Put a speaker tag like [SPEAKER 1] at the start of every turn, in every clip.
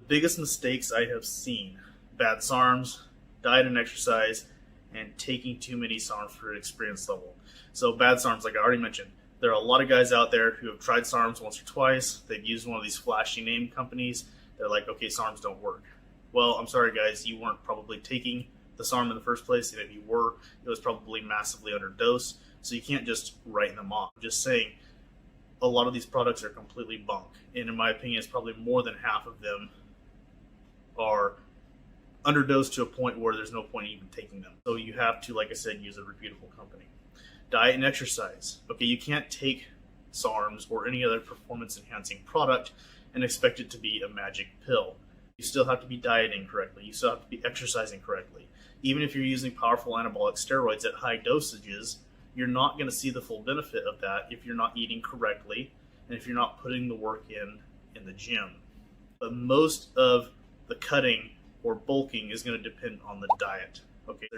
[SPEAKER 1] biggest mistakes I have seen: bad SARMs, diet and exercise, and taking too many SARMs for an experience level. So bad SARMs, like I already mentioned, there are a lot of guys out there who have tried SARMs once or twice. They've used one of these flashy name companies. They're like, okay, SARMs don't work. Well, I'm sorry guys, you weren't probably taking the SARM in the first place, and if you were, it was probably massively underdosed. So you can't just write them off. I'm just saying, a lot of these products are completely bunk, and in my opinion, it's probably more than half of them are underdosed to a point where there's no point in even taking them. So you have to, like I said, use a reputable company. Diet and exercise. Okay, you can't take SARMs or any other performance enhancing product and expect it to be a magic pill. You still have to be dieting correctly. You still have to be exercising correctly. Even if you're using powerful anabolic steroids at high dosages, you're not going to see the full benefit of that if you're not eating correctly and if you're not putting the work in the gym. But most of the cutting or bulking is going to depend on the diet. Okay,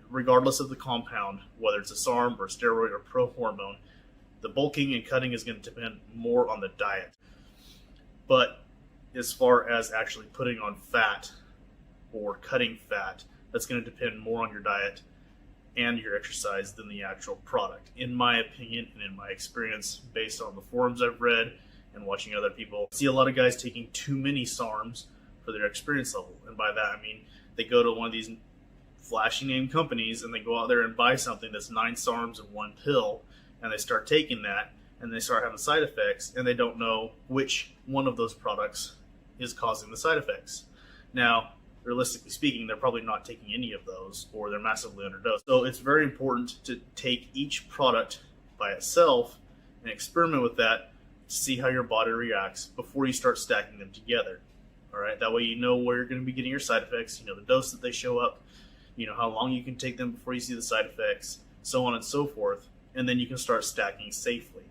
[SPEAKER 1] regardless of the compound, whether it's a SARM or a steroid or pro hormone, the bulking and cutting is going to depend more on the diet. But as far as actually putting on fat or cutting fat, that's going to depend more on your diet and your exercise than the actual product. In my opinion and in my experience, based on the forums I've read and watching other people, I see a lot of guys taking too many SARMs for their experience level. And by that I mean they go to one of these flashy name companies and they go out there and buy something that's 9 SARMs in one pill, and they start taking that and they start having side effects, and they don't know which one of those products is causing the side effects. Now, realistically speaking, they're probably not taking any of those, or they're massively underdosed. So it's very important to take each product by itself and experiment with that to see how your body reacts before you start stacking them together. All right, that way you know where you're going to be getting your side effects, you know the dose that they show up, you know how long you can take them before you see the side effects, so on and so forth, and then you can start stacking safely.